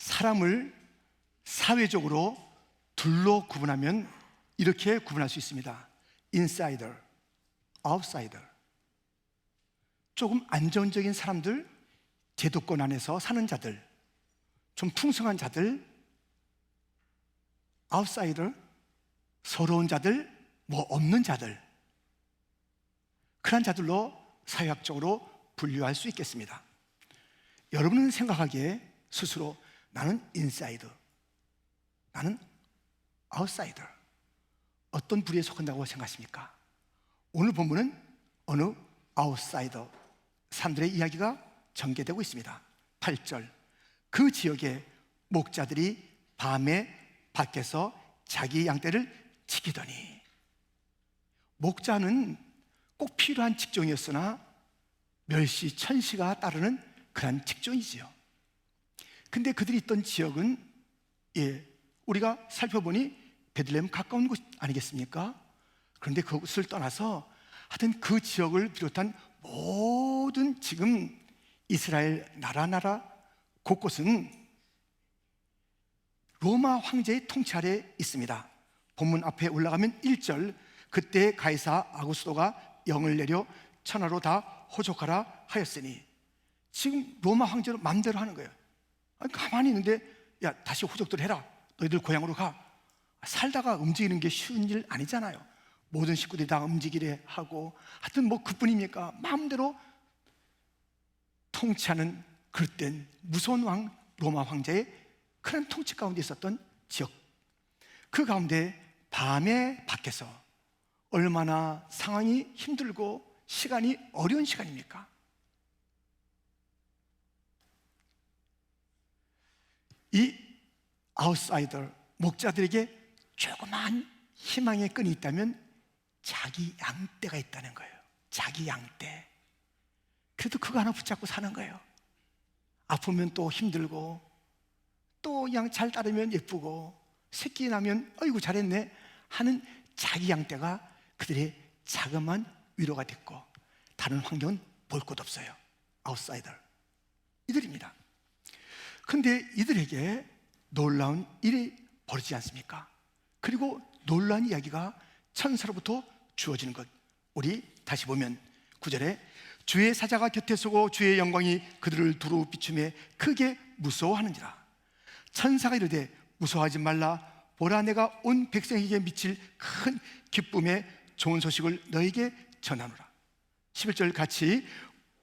사람을 사회적으로 둘로 구분하면 이렇게 구분할 수 있습니다. 인사이더, 아웃사이더. 조금 안정적인 사람들, 제도권 안에서 사는 자들, 좀 풍성한 자들, 아웃사이더, 서러운 자들, 뭐 없는 자들, 그런 자들로 사회학적으로 분류할 수 있겠습니다. 여러분은 생각하기에 스스로 나는 인사이더, 나는 아웃사이더, 어떤 부류에 속한다고 생각하십니까? 오늘 본문은 어느 아웃사이더 사람들의 이야기가 전개되고 있습니다. 8절, 그 지역의 목자들이 밤에 밖에서 자기 양떼를 지키더니. 목자는 꼭 필요한 직종이었으나 멸시, 천시가 따르는 그런 직종이지요. 근데 그들이 있던 지역은 우리가 살펴보니 베들레헴 가까운 곳 아니겠습니까? 그런데 그곳을 떠나서 하여튼 그 지역을 비롯한 모든 지금 이스라엘 나라 곳곳은 로마 황제의 통치 아래 있습니다. 본문 앞에 올라가면 1절, 그때 가이사 아구스도가 영을 내려 천하로 다 호족하라 하였으니. 지금 로마 황제로 마음대로 하는 거예요. 아니, 가만히 있는데 야, 다시 호족들 해라, 너희들 고향으로 가. 살다가 움직이는 게 쉬운 일 아니잖아요. 모든 식구들이 다 움직이래 하고, 하여튼 뭐 그뿐입니까? 마음대로 통치하는 그릇된 무서운 왕, 로마 황제의 그런 통치 가운데 있었던 지역. 그 가운데 밤에 밖에서 얼마나 상황이 힘들고 시간이 어려운 시간입니까? 이 아웃사이더 목자들에게 조그만 희망의 끈이 있다면 자기 양떼가 있다는 거예요. 자기 양떼. 그래도 그거 하나 붙잡고 사는 거예요. 아프면 또 힘들고, 또 양 잘 따르면 예쁘고, 새끼 나면 어이구 잘했네 하는 자기 양떼가 그들의 자그마한 위로가 됐고, 다른 환경은 볼 곳 없어요. 아웃사이더 이들입니다. 그런데 이들에게 놀라운 일이 벌어지지 않습니까? 그리고 놀라운 이야기가 천사로부터 주어지는 것. 우리 다시 보면 9절에 주의 사자가 곁에 서고 주의 영광이 그들을 두루 비추며 크게 무서워하는지라. 천사가 이르되 무서워하지 말라. 보라, 내가 온 백성에게 미칠 큰 기쁨의 좋은 소식을 너에게 전하노라. 11절 같이,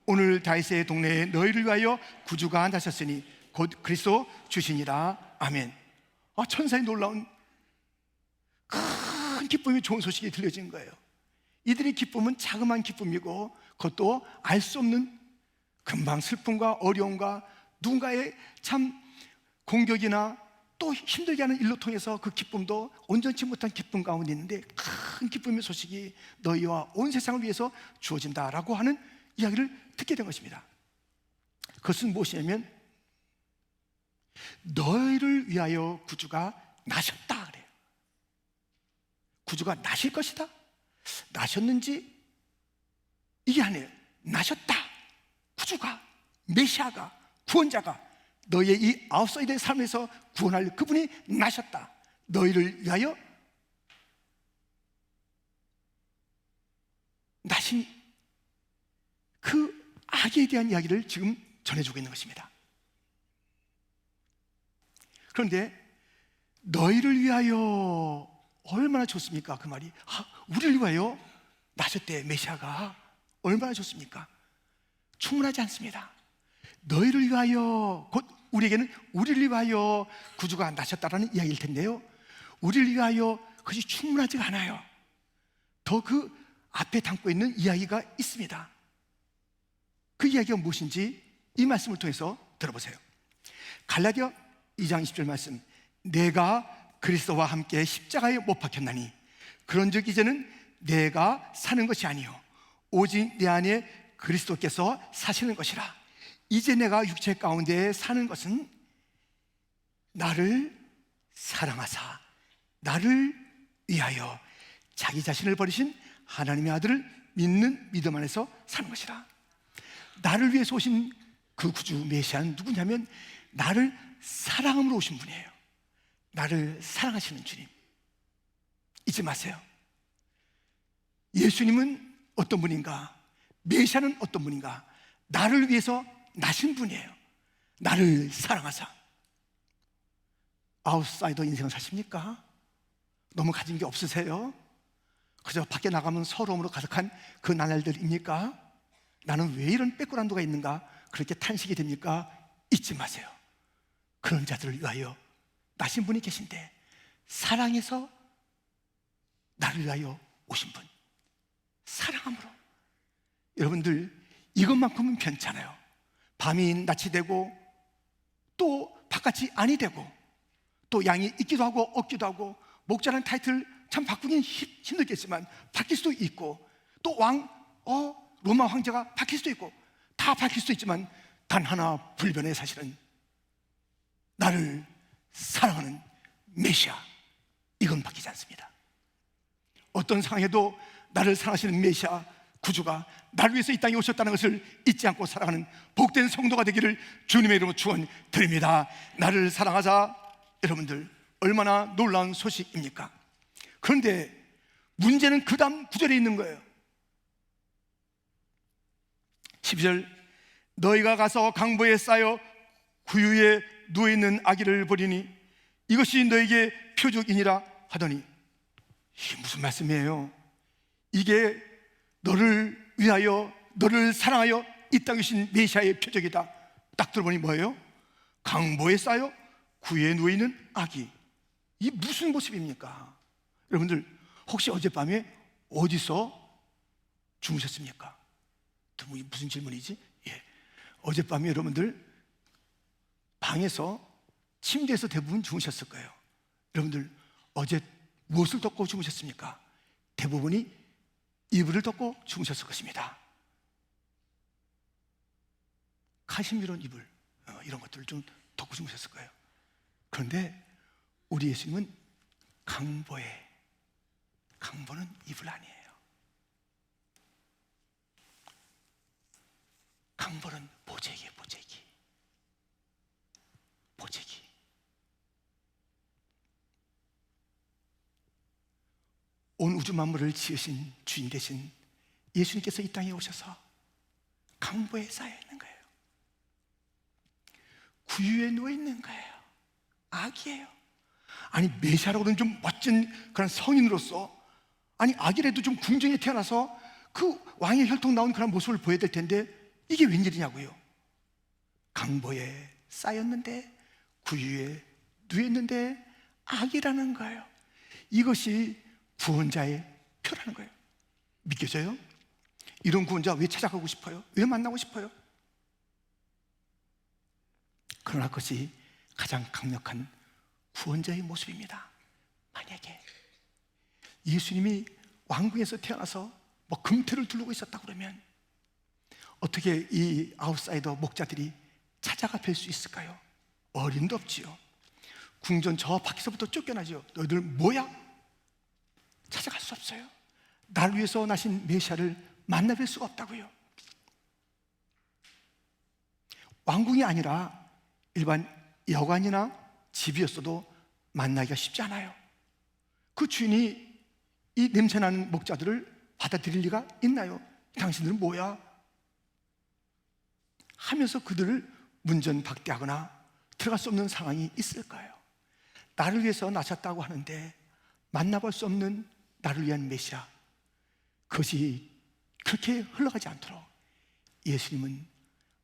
오늘 다윗의 동네에 너희를 위하여 구주가 나셨으니 곧 그리스도 주시니라. 아멘. 천사의 놀라운 큰 기쁨이 좋은 소식이 들려진 거예요. 이들의 기쁨은 자그마한 기쁨이고, 그것도 알 수 없는 금방 슬픔과 어려움과 누군가의 참 공격이나 또 힘들게 하는 일로 통해서 그 기쁨도 온전치 못한 기쁨 가운데 있는데, 큰 기쁨의 소식이 너희와 온 세상을 위해서 주어진다라고 하는 이야기를 듣게 된 것입니다. 그것은 무엇이냐면 너희를 위하여 구주가 나셨다 그래요. 구주가 나실 것이다? 나셨는지 이게 아니에요. 나셨다. 구주가, 메시아가, 구원자가 너희의 이 아웃사이더의 삶에서 구원할 그분이 나셨다. 너희를 위하여 나신 그 악에 대한 이야기를 지금 전해주고 있는 것입니다. 그런데 너희를 위하여 얼마나 좋습니까? 그 말이 우리를 위하여 나셨대. 메시아가 얼마나 좋습니까? 충분하지 않습니다. 너희를 위하여, 곧 우리에게는 우리를 위하여 구주가 나셨다라는 이야기일 텐데요, 우리를 위하여 그것이 충분하지가 않아요. 더 그 앞에 담고 있는 이야기가 있습니다. 그 이야기가 무엇인지 이 말씀을 통해서 들어보세요. 갈라디아 2장 20절 말씀, 내가 그리스도와 함께 십자가에 못 박혔나니 그런즉 이제는 내가 사는 것이 아니요 오직 내 안에 그리스도께서 사시는 것이라. 이제 내가 육체 가운데 사는 것은 나를 사랑하사 나를 위하여 자기 자신을 버리신 하나님의 아들을 믿는 믿음 안에서 사는 것이라. 나를 위해서 오신 그 구주 메시아는 누구냐면 나를 사랑함으로 오신 분이에요. 나를 사랑하시는 주님. 잊지 마세요. 예수님은 어떤 분인가? 메시아는 어떤 분인가? 나를 위해서 나신 분이에요. 나를 사랑하사. 아웃사이더 인생을 사십니까? 너무 가진 게 없으세요? 그저 밖에 나가면 서러움으로 가득한 그 나날들입니까? 나는 왜 이런 빼꾸란도가 있는가? 그렇게 탄식이 됩니까? 잊지 마세요. 그런 자들을 위하여 나신 분이 계신데, 사랑해서 나를 위하여 오신 분, 사랑함으로. 여러분들, 이것만큼은 괜찮아요. 밤이 낯이 되고 또 바깥이 아니 되고 또 양이 있기도 하고 없기도 하고, 목자라는 타이틀 참 바꾸긴 힘들겠지만 바뀔 수도 있고, 또 로마 황제가 바뀔 수도 있고, 다 바뀔 수도 있지만 단 하나 불변의 사실은 나를 사랑하는 메시아, 이건 바뀌지 않습니다. 어떤 상황에도 나를 사랑하시는 메시아 구주가 나를 위해서 이 땅에 오셨다는 것을 잊지 않고 살아가는 복된 성도가 되기를 주님의 이름으로 축원드립니다. 나를 사랑하자. 여러분들, 얼마나 놀라운 소식입니까? 그런데 문제는 그 다음 구절에 있는 거예요. 12절, 너희가 가서 강보에 쌓여 구유에 누워있는 아기를 보리니 이것이 너에게 표적이니라 하더니, 이게 무슨 말씀이에요? 이게 너를 위하여, 너를 사랑하여 이 땅에 오신 메시아의 표적이다. 딱 들어보니 뭐예요? 강보에 쌓여 구유에 누워있는 아기. 이 무슨 모습입니까? 여러분들, 혹시 어젯밤에 어디서 주무셨습니까? 무슨 질문이지? 예. 어젯밤에 여러분들 방에서, 침대에서 대부분 주무셨을 거예요. 여러분들, 어제 무엇을 덮고 주무셨습니까? 대부분이 이불을 덮고 주무셨을 것입니다. 카시미론 이불, 이런 것들을 좀 덮고 주무셨을 거예요. 그런데 우리 예수님은 강보는 이불 아니에요. 강보는 보재기예요. 보재기. 온 우주 만물을 지으신 주인 되신 예수님께서 이 땅에 오셔서 강보에 쌓여 있는 거예요. 구유에 누워 있는 거예요. 아기예요. 아니, 메시아라고는 좀 멋진 그런 성인으로서, 아니 아기라도 좀 궁정에 태어나서 그 왕의 혈통 나온 그런 모습을 보여야 될 텐데, 이게 웬일이냐고요. 강보에 쌓였는데, 구유에 누웠는데 아기라는 거예요. 이것이 구원자의 표라는 거예요. 믿겨져요? 이런 구원자 왜 찾아가고 싶어요? 왜 만나고 싶어요? 그러나 그것이 가장 강력한 구원자의 모습입니다. 만약에 예수님이 왕궁에서 태어나서 뭐 금태를 두르고 있었다 그러면 어떻게 이 아웃사이더 목자들이 찾아가 뵐 수 있을까요? 어림도 없지요. 궁전 저 밖에서부터 쫓겨나죠. 너희들 뭐야? 찾아갈 수 없어요. 나를 위해서 나신 메시아를 만나뵐 수가 없다고요. 왕궁이 아니라 일반 여관이나 집이었어도 만나기가 쉽지 않아요. 그 주인이 이 냄새나는 목자들을 받아들일 리가 있나요? 당신들은 뭐야? 하면서 그들을 문전박대하거나 들어갈 수 없는 상황이 있을까요? 나를 위해서 나셨다고 하는데 만나볼 수 없는 나를 위한 메시아, 그것이 그렇게 흘러가지 않도록 예수님은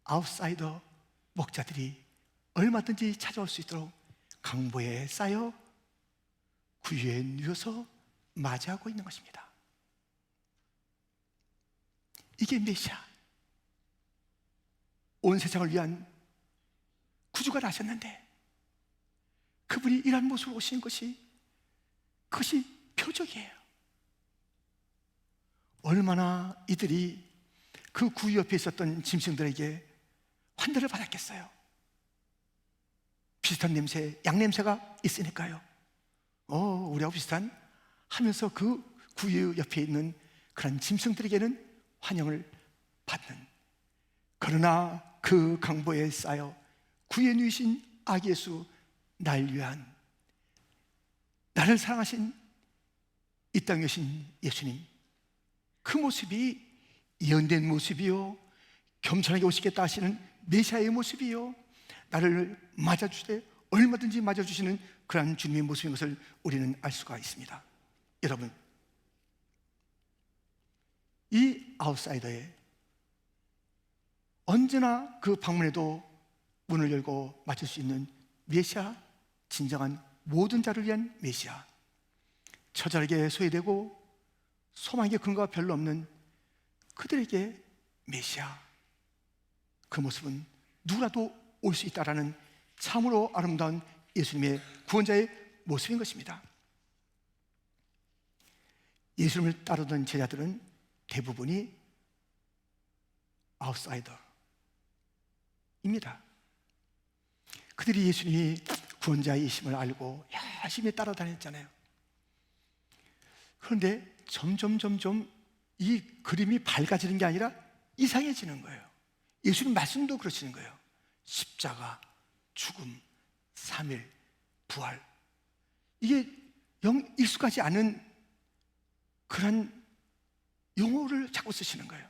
아웃사이더 목자들이 얼마든지 찾아올 수 있도록 강보에 쌓여 구유에 누워서 맞이하고 있는 것입니다. 이게 메시아, 온 세상을 위한 구주가 나셨는데 그분이 이런 모습으로 오신 것이, 그것이 표적이에요. 얼마나 이들이 그 구유 옆에 있었던 짐승들에게 환대를 받았겠어요. 비슷한 냄새, 양냄새가 있으니까요. 우리하고 비슷한 하면서 그 구유 옆에 있는 그런 짐승들에게는 환영을 받는, 그러나 그 강보에 쌓여 구유에 누이신 아기 예수, 날 위한, 나를 사랑하신 이 땅에 오신 예수님, 그 모습이 예언된 모습이요, 겸손하게 오시겠다 하시는 메시아의 모습이요, 나를 맞아주되 얼마든지 맞아주시는 그런 주님의 모습인 것을 우리는 알 수가 있습니다. 여러분, 이 아웃사이더에 언제나 그 방문에도 문을 열고 맞을 수 있는 메시아, 진정한 모든 자를 위한 메시아, 처절하게 소외되고 소망의 근거가 별로 없는 그들에게 메시아, 그 모습은 누구라도 올 수 있다라는 참으로 아름다운 예수님의 구원자의 모습인 것입니다. 예수님을 따르던 제자들은 대부분이 아웃사이더입니다. 그들이 예수님이 구원자이심을 알고 열심히 따라다녔잖아요. 그런데 점점 이 그림이 밝아지는 게 아니라 이상해지는 거예요. 예수님 말씀도 그러시는 거예요. 십자가, 죽음, 3일, 부활, 이게 영 익숙하지 않은 그런 용어를 자꾸 쓰시는 거예요.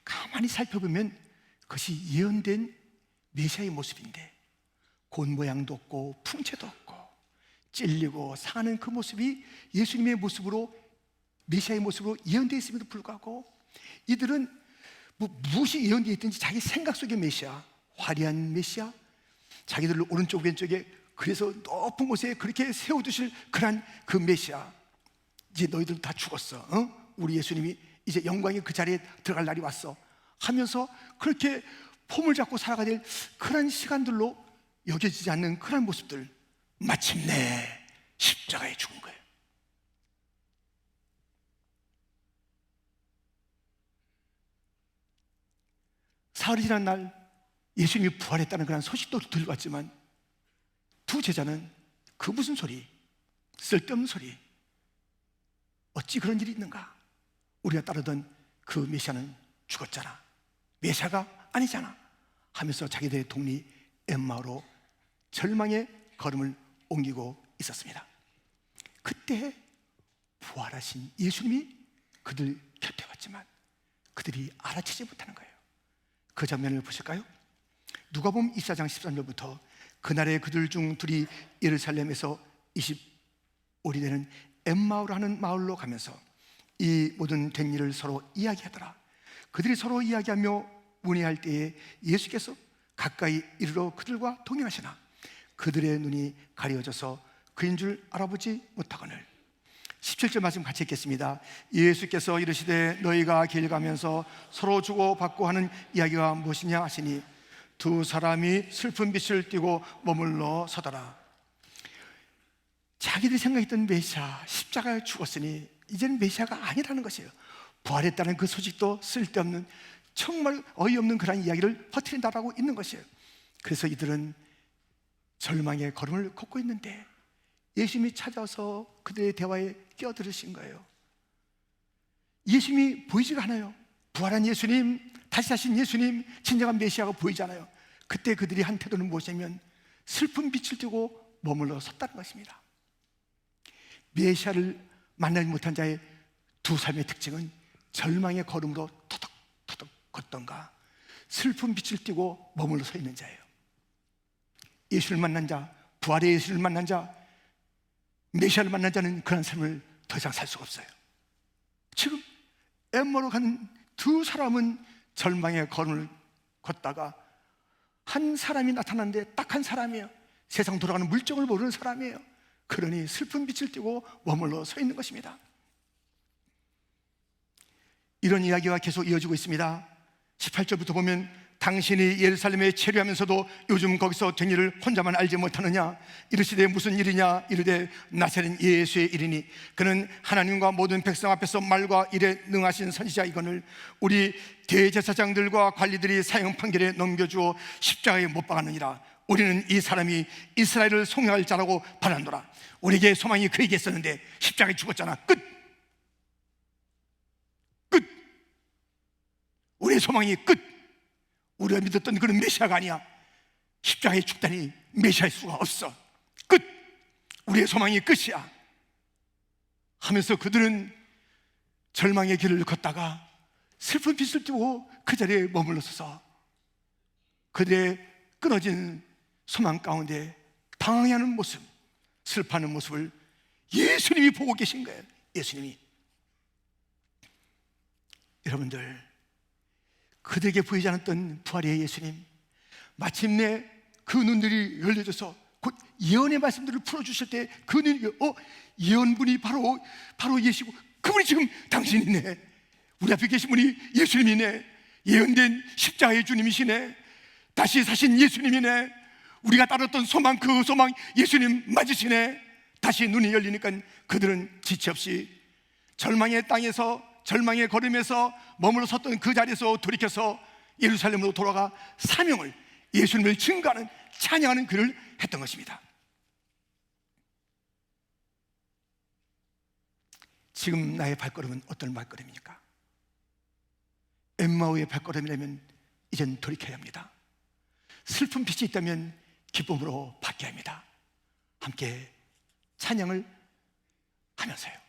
가만히 살펴보면 그것이 예언된 메시아의 모습인데, 곧 모양도 없고 풍채도 없고 찔리고 상하는 그 모습이 예수님의 모습으로, 메시아의 모습으로 예언되어 있음에도 불구하고 이들은 무엇이 예언되어 있든지 자기 생각 속의 메시아, 화려한 메시아, 자기들 오른쪽 왼쪽에 그래서 높은 곳에 그렇게 세워두실 그런 그 메시아, 이제 너희들 다 죽었어, 우리 예수님이 이제 영광의 그 자리에 들어갈 날이 왔어 하면서 그렇게 폼을 잡고 살아가야 될 그런 시간들로 여겨지지 않는 그런 모습들, 마침내 십자가에 죽은 거예요. 사흘이 지난 날 예수님이 부활했다는 그런 소식도 들고 왔지만 두 제자는 그 무슨 소리, 쓸데없는 소리, 어찌 그런 일이 있는가, 우리가 따르던 그 메시아는 죽었잖아, 메시아가 아니잖아 하면서 자기들의 동리 엠마오로 절망의 걸음을 옮기고 있었습니다. 그때 부활하신 예수님이 그들 곁에 왔지만 그들이 알아채지 못하는 거예요. 그 장면을 보실까요? 누가복음 24장 13절부터 그날에 그들 중 둘이 예루살렘에서 25리 되는 엠마오라는 마을로 가면서 이 모든 된 일을 서로 이야기하더라. 그들이 서로 이야기하며 문의할 때에 예수께서 가까이 이르러 그들과 동행하시나 그들의 눈이 가려져서 그인 줄 알아보지 못하거늘. 17절 말씀 같이 읽겠습니다. 예수께서 이르시되 너희가 길 가면서 서로 주고받고 하는 이야기가 무엇이냐 하시니 두 사람이 슬픈 빛을 띠고 머물러 서더라. 자기들이 생각했던 메시아, 십자가에 죽었으니 이제는 메시아가 아니라는 것이에요. 부활했다는 그 소식도 쓸데없는, 정말 어이없는 그런 이야기를 퍼뜨린다라고 있는 것이에요. 그래서 이들은 절망의 걸음을 걷고 있는데 예수님이 찾아와서 그들의 대화에 끼어들으신 거예요. 예수님이 보이지가 않아요. 부활한 예수님, 다시 사신 예수님, 진정한 메시아가 보이잖아요. 그때 그들이 한 태도는 무엇이냐면 슬픈 빛을 띠고 머물러 섰다는 것입니다. 메시아를 만나지 못한 자의 두 삶의 특징은 절망의 걸음으로 터덕터덕 걷던가 슬픈 빛을 띠고 머물러 서 있는 자예요. 예수를 만난 자, 부활의 예수를 만난 자, 메시아를 만난 자는 그런 삶을 더 이상 살 수가 없어요. 지금 엠마오로 가는 두 사람은 절망의 걸음을 걷다가 한 사람이 나타났는데 딱 한 사람이에요. 세상 돌아가는 물정을 모르는 사람이에요. 그러니 슬픈 빛을 띠고 머물러 서 있는 것입니다. 이런 이야기가 계속 이어지고 있습니다. 18절부터 보면 당신이 예루살렘에 체류하면서도 요즘 거기서 된 일을 혼자만 알지 못하느냐, 이르시되 무슨 일이냐, 이르되 나사렛 예수의 일이니 그는 하나님과 모든 백성 앞에서 말과 일에 능하신 선지자이거늘 우리 대제사장들과 관리들이 사형 판결에 넘겨주어 십자가에 못 박았느니라. 우리는 이 사람이 이스라엘을 송영할 자라고 바라노라. 우리에게 소망이 그에게 있었는데 십자가에 죽었잖아. 끝. 우리의 소망이 끝. 우리가 믿었던 그런 메시아가 아니야. 십자가에 죽다니 메시아일 수가 없어. 끝! 우리의 소망이 끝이야 하면서 그들은 절망의 길을 걷다가 슬픈 빛을 띠고 그 자리에 머물러서서 그들의 끊어진 소망 가운데 당황해하는 모습, 슬퍼하는 모습을 예수님이 보고 계신 거예요. 예수님이. 여러분들, 그들에게 보이지 않았던 부활의 예수님, 마침내 그 눈들이 열려져서 곧 예언의 말씀들을 풀어주실 때 그 눈이 예언분이 바로 예시고, 그분이 지금 당신이네, 우리 앞에 계신 분이 예수님이네, 예언된 십자가의 주님이시네, 다시 사신 예수님이네, 우리가 따랐던 소망, 그 소망 예수님 맞으시네. 다시 눈이 열리니까 그들은 지체 없이 절망의 땅에서, 절망의 걸음에서 머물러 섰던 그 자리에서 돌이켜서 예루살렘으로 돌아가 사명을, 예수님을 증거하는, 찬양하는 글을 했던 것입니다. 지금 나의 발걸음은 어떤 발걸음입니까? 엠마오의 발걸음이라면 이젠 돌이켜야 합니다. 슬픈 빛이 있다면 기쁨으로 바뀌어야 합니다. 함께 찬양을 하면서요.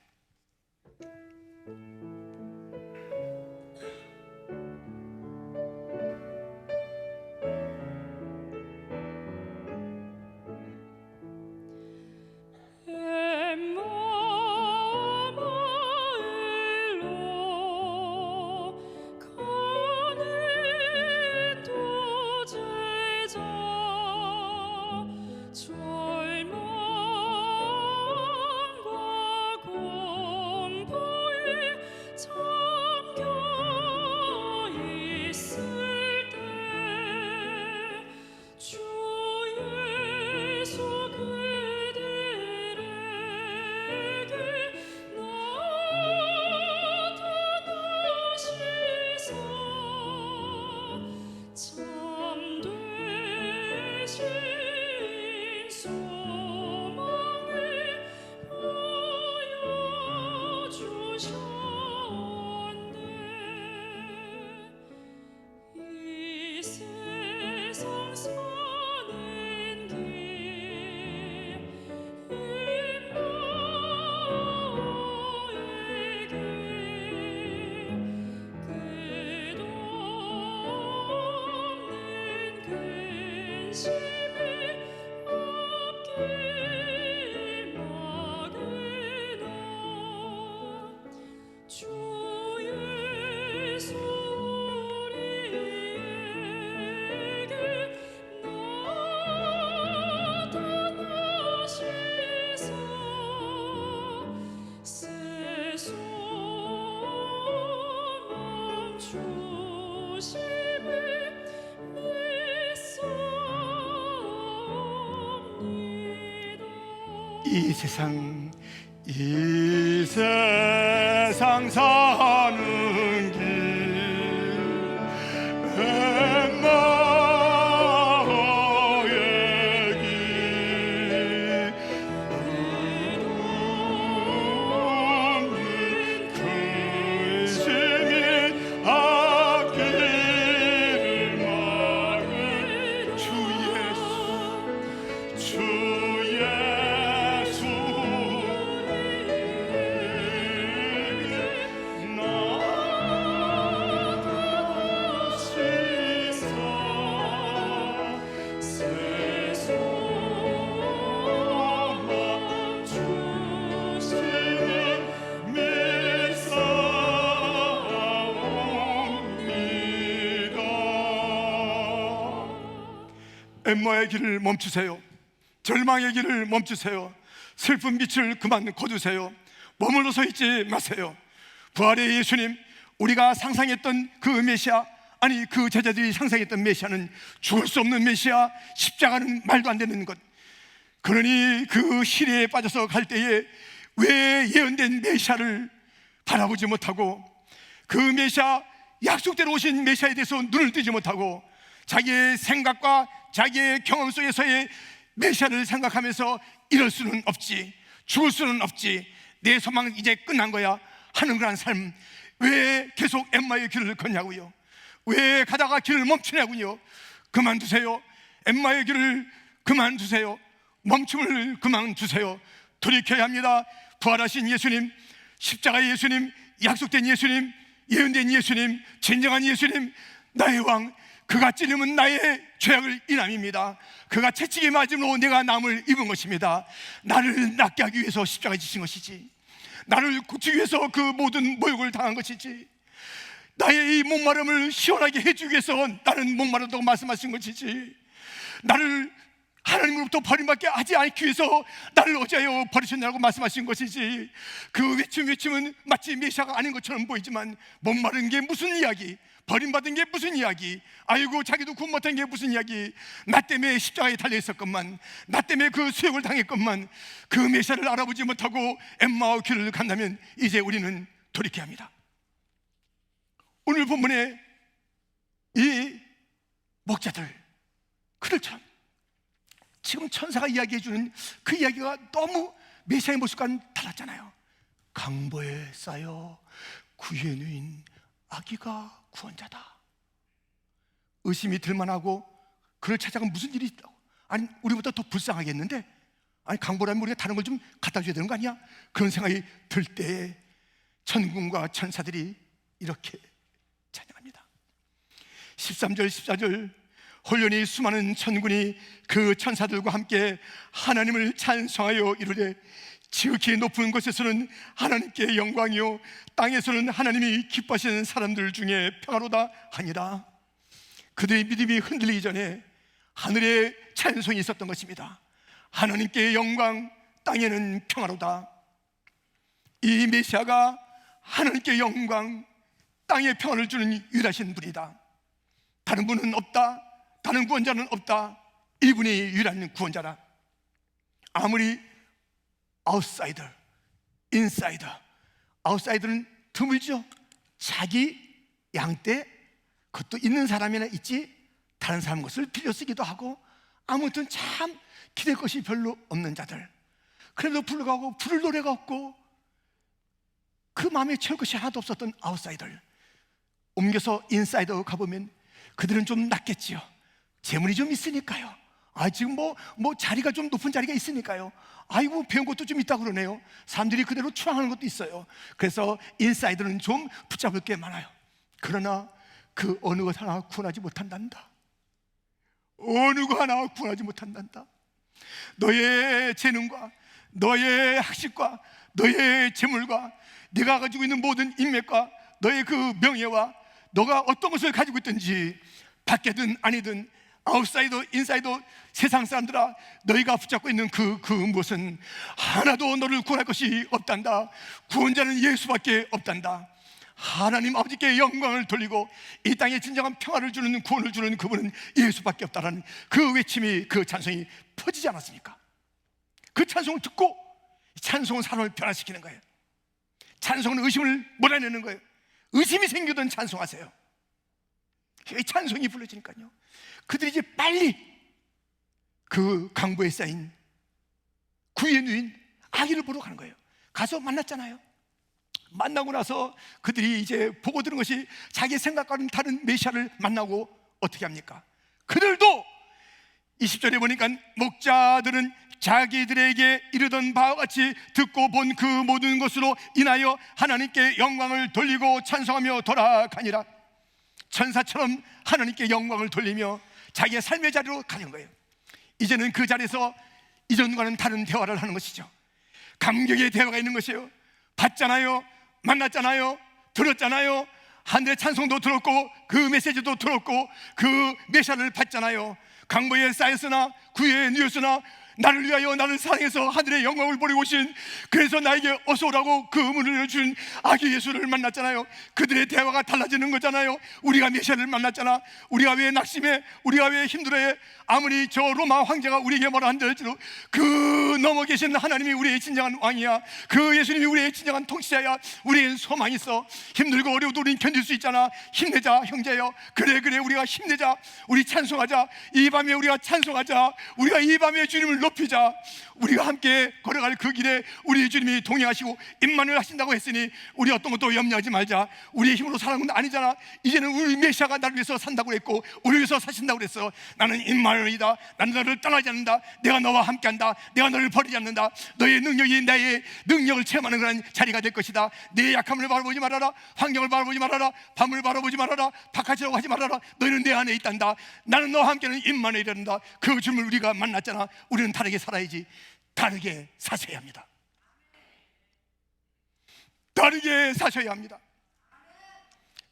이 세상 사는 길 엠마오의 길 끝없는 근심이 앞길을 막은 주 예수 엠마의 길을 멈추세요. 절망의 길을 멈추세요. 슬픈 빛을 그만 거두세요. 머물러 서 있지 마세요. 부활의 예수님, 우리가 상상했던 그 메시아, 아니 그 제자들이 상상했던 메시아는 죽을 수 없는 메시아, 십자가는 말도 안 되는 것. 그러니 그 시대에 빠져서 갈 때에 왜 예언된 메시아를 바라보지 못하고, 그 메시아, 약속대로 오신 메시아에 대해서 눈을 뜨지 못하고 자기의 생각과 자기의 경험 속에서의 메시아를 생각하면서 이럴 수는 없지, 죽을 수는 없지, 내 소망은 이제 끝난 거야 하는 그런 삶, 왜 계속 엠마의 길을 걷냐고요? 왜 가다가 길을 멈추냐고요? 그만두세요. 엠마의 길을 그만두세요. 멈춤을 그만두세요. 돌이켜야 합니다. 부활하신 예수님, 십자가의 예수님, 약속된 예수님, 예언된 예수님, 진정한 예수님, 나의 왕, 그가 찔림은 나의 죄악을 인함입니다. 그가 채찍에 맞음으로 내가 남을 입은 것입니다. 나를 낫게 하기 위해서 십자가에 지신 것이지, 나를 고치기 위해서 그 모든 모욕을 당한 것이지, 나의 이 목마름을 시원하게 해주기 위해서 나는 목마르다고 말씀하신 것이지, 나를 하나님으로부터 버림받게 하지 않기 위해서 나를 어찌하여 버리셨냐고 말씀하신 것이지. 그 외침은 마치 메시아가 아닌 것처럼 보이지만 목마른 게 무슨 이야기, 버림받은 게 무슨 이야기, 아이고 자기도 구원 못한 게 무슨 이야기. 나 때문에 십자가에 달려있었건만, 나 때문에 그 수욕을 당했건만, 그 메시아를 알아보지 못하고 엠마오 길을 간다면 이제 우리는 돌이켜야 합니다. 오늘 본문에 이 목자들, 그들처럼 지금 천사가 이야기해주는 그 이야기가 너무 메시아의 모습과는 달랐잖아요. 강보에 쌓여 구에 누인 아기가 구원자다. 의심이 들만하고 그를 찾아가면 무슨 일이 있다고, 아니 우리보다 더 불쌍하겠는데, 아니 강보라면 우리가 다른 걸 좀 갖다 줘야 되는 거 아니야? 그런 생각이 들 때에 천군과 천사들이 이렇게 찬양합니다. 13절 14절 홀연히 수많은 천군이 그 천사들과 함께 하나님을 찬송하여 이르되, 지극히 높은 곳에서는 하나님께 영광이요 땅에서는 하나님이 기뻐하시는 사람들 중에 평화로다 하니라. 그들의 믿음이 흔들리기 전에 하늘에 찬송이 있었던 것입니다. 하나님께 영광, 땅에는 평화로다. 이 메시아가 하나님께 영광, 땅에 평화를 주는 유일하신 분이다. 다른 분은 없다. 다른 구원자는 없다. 이분이 유일한 구원자라. 아무리 아웃사이더, 인사이더, 아웃사이더는 드물죠. 자기 양떼, 그것도 있는 사람이나 있지 다른 사람 것을 빌려 쓰기도 하고, 아무튼 참 기댈 것이 별로 없는 자들, 그래도 불구하고 부를 노래가 없고 그 마음에 채울 것이 하나도 없었던 아웃사이더, 옮겨서 인사이더 가보면 그들은 좀 낫겠지요. 재물이 좀 있으니까요. 지금 뭐 자리가 좀 높은 자리가 있으니까요. 아이고 배운 것도 좀 있다고 그러네요. 사람들이 그대로 추앙하는 것도 있어요. 그래서 인사이더는 좀 붙잡을 게 많아요. 그러나 그 어느 것 하나 구원하지 못한단다. 어느 것 하나 구원하지 못한단다. 너의 재능과 너의 학식과 너의 재물과 네가 가지고 있는 모든 인맥과 너의 그 명예와 너가 어떤 것을 가지고 있든지, 밖에든 아니든 아웃사이더, 인사이더, 세상 사람들아, 너희가 붙잡고 있는 그 무엇은 하나도 너를 구원할 것이 없단다. 구원자는 예수밖에 없단다. 하나님 아버지께 영광을 돌리고 이 땅에 진정한 평화를 주는, 구원을 주는 그분은 예수밖에 없다라는 그 외침이, 그 찬송이 퍼지지 않았습니까? 그 찬송을 듣고 찬송은 사람을 변화시키는 거예요. 찬송은 의심을 몰아내는 거예요. 의심이 생기던 찬송하세요. 이 찬송이 불러지니까요, 그들이 이제 빨리 그 강보에 쌓인 구에 누인 아기를 보러 가는 거예요. 가서 만났잖아요. 만나고 나서 그들이 이제 보고 들은 것이 자기 생각과는 다른 메시아를 만나고 어떻게 합니까? 그들도 20절에 보니까 목자들은 자기들에게 이르던 바와 같이 듣고 본 그 모든 것으로 인하여 하나님께 영광을 돌리고 찬송하며 돌아가니라. 천사처럼 하나님께 영광을 돌리며 자기의 삶의 자리로 가는 거예요. 이제는 그 자리에서 이전과는 다른 대화를 하는 것이죠. 감격의 대화가 있는 것이에요. 봤잖아요, 만났잖아요, 들었잖아요, 하늘의 찬송도 들었고 그 메시지도 들었고 그 메시아를 봤잖아요. 강보에 쌓였으나 구에 누였으나 나를 위하여 나를 사랑해서 하늘의 영광을 보리고 오신, 그래서 나에게 어서 오라고 그 문을 열어준 아기 예수를 만났잖아요. 그들의 대화가 달라지는 거잖아요. 우리가 메시아를 만났잖아. 우리가 왜 낙심해? 우리가 왜 힘들어해? 아무리 저 로마 황제가 우리에게 뭐라 한들지도 그 넘어 계신 하나님이 우리의 진정한 왕이야. 그 예수님이 우리의 진정한 통치자야. 우리엔 소망이 있어. 힘들고 어려워도 우린 견딜 수 있잖아. 힘내자 형제여. 그래 우리가 힘내자. 우리 찬송하자. 이 밤에 우리가 찬송하자. 우리가 이 밤에 주님을 높이자. 우리가 함께 걸어갈 그 길에 우리 주님이 동행하시고 임만을 하신다고 했으니 우리 어떤 것도 염려하지 말자. 우리의 힘으로 사는 건 아니잖아. 이제는 우리 메시아가 나를 위해서 산다고 그랬고 우리 위해서 사신다고 그랬어. 나는 임마누엘이다. 나는 너를 떠나지 않는다. 내가 너와 함께한다. 내가 너를 버리지 않는다. 너의 능력이 나의 능력을 체험하는 그런 자리가 될 것이다. 내 약함을 바라보지 말아라. 환경을 바라보지 말아라. 밤을 바라보지 말아라. 바깥이라고 하지 말아라. 너희는 내 안에 있단다. 나는 너와 함께는 임마누엘이란다. 그 주님을 우리가 만났잖아. 우리는 다르게 살아야지. 다르게 사셔야 합니다. 다르게 사셔야 합니다.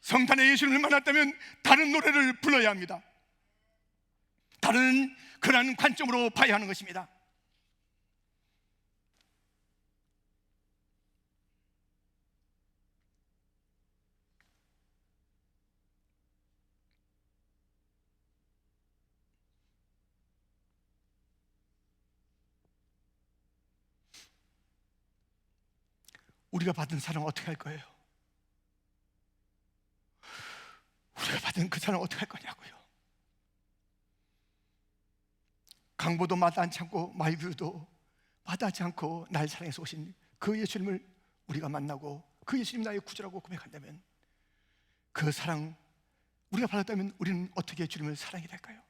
성탄에 예수님을 만났다면 다른 노래를 불러야 합니다. 다른 그러한 관점으로 봐야 하는 것입니다. 우리가 받은 사랑 어떻게 할 거예요? 우리가 받은 그 사랑 어떻게 할 거냐고요. 강보도 마다하지 않고 마이뷰도 마다하지 않고 날 사랑해서 오신 그 예수님을 우리가 만나고 그 예수님 나의 구주라고 고백한다면, 그 사랑 우리가 받았다면 우리는 어떻게 주님을 사랑해야 될까요?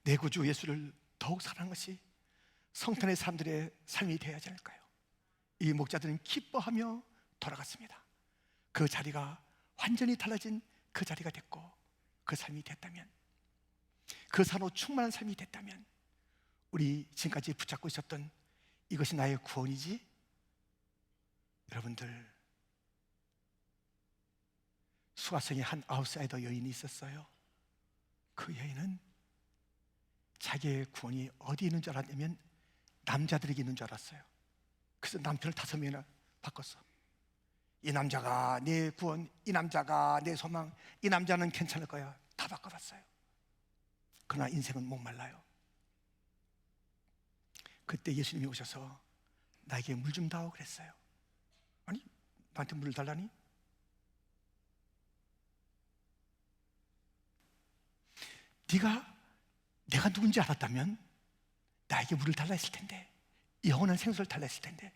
내 구주 예수를 더욱 사랑하는 것이 성탄의 사람들의 삶이 되어야 하지 않을까요? 이 목자들은 기뻐하며 돌아갔습니다. 그 자리가 완전히 달라진 그 자리가 됐고, 그 삶이 됐다면, 그 산으로 충만한 삶이 됐다면, 우리 지금까지 붙잡고 있었던 이것이 나의 구원이지? 여러분들, 수가성에 한 아웃사이더 여인이 있었어요. 그 여인은 자기의 구원이 어디 있는 줄 알았냐면 남자들에게 있는 줄 알았어요. 그래서 남편을 5명이나 바꿨어. 이 남자가 내 구원, 이 남자가 내 소망, 이 남자는 괜찮을 거야. 다 바꿔봤어요. 그러나 인생은 목말라요. 그때 예수님이 오셔서 나에게 물 좀 다오 그랬어요. 아니, 나한테 물을 달라니? 내가 누군지 알았다면 나에게 물을 달라 했을 텐데, 영원한 생수를 달라 했을 텐데,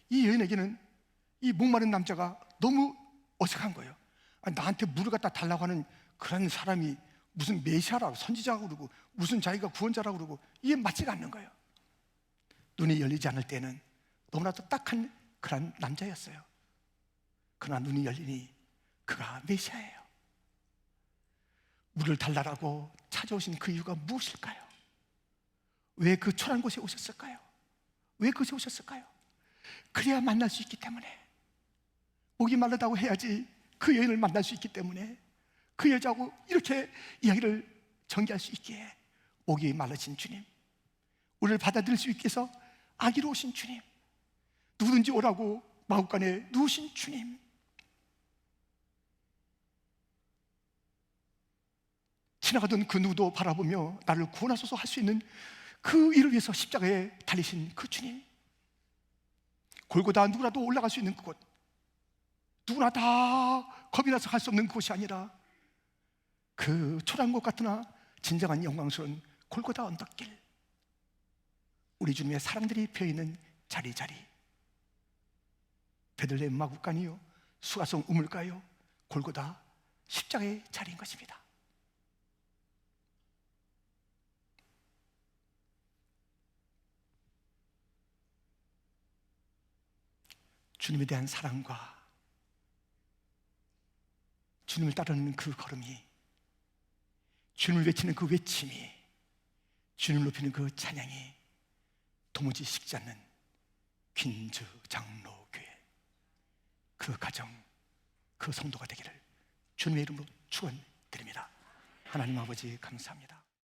이 여인에게는 이 목마른 남자가 너무 어색한 거예요. 아니, 나한테 물을 갖다 달라고 하는 그런 사람이 무슨 메시아라고, 선지자라고 그러고, 무슨 자기가 구원자라고 그러고, 이게 맞지가 않는 거예요. 눈이 열리지 않을 때는 너무나도 딱한 그런 남자였어요. 그러나 눈이 열리니 그가 메시아예요. 물을 달라고 찾아오신 그 이유가 무엇일까요? 왜 그 초라한 곳에 오셨을까요? 왜 그곳에 오셨을까요? 그래야 만날 수 있기 때문에. 목이 마르다고 해야지 그 여인을 만날 수 있기 때문에, 그 여자하고 이렇게 이야기를 전개할 수 있기에 목이 마르신 주님, 우리를 받아들일 수 있게 해서 아기로 오신 주님, 누구든지 오라고 마구간에 누우신 주님, 지나가던 그 누구도 바라보며 나를 구원하소서 할 수 있는 그 일을 위해서 십자가에 달리신 그 주님, 골고다 누구라도 올라갈 수 있는 그곳, 누구나 다 겁이 나서 갈 수 없는 그곳이 아니라 그 초라한 곳 같으나 진정한 영광스러운 골고다 언덕길, 우리 주님의 사랑들이 펴있는 자리자리, 베들레헴 마구간이요, 수가성 우물가요, 골고다 십자가의 자리인 것입니다. 주님에 대한 사랑과 주님을 따르는 그 걸음이, 주님을 외치는 그 외침이, 주님을 높이는 그 찬양이 도무지 식지 않는 퀸즈 장로교회, 그 가정, 그 성도가 되기를 주님의 이름으로 축원드립니다. 하나님 아버지 감사합니다.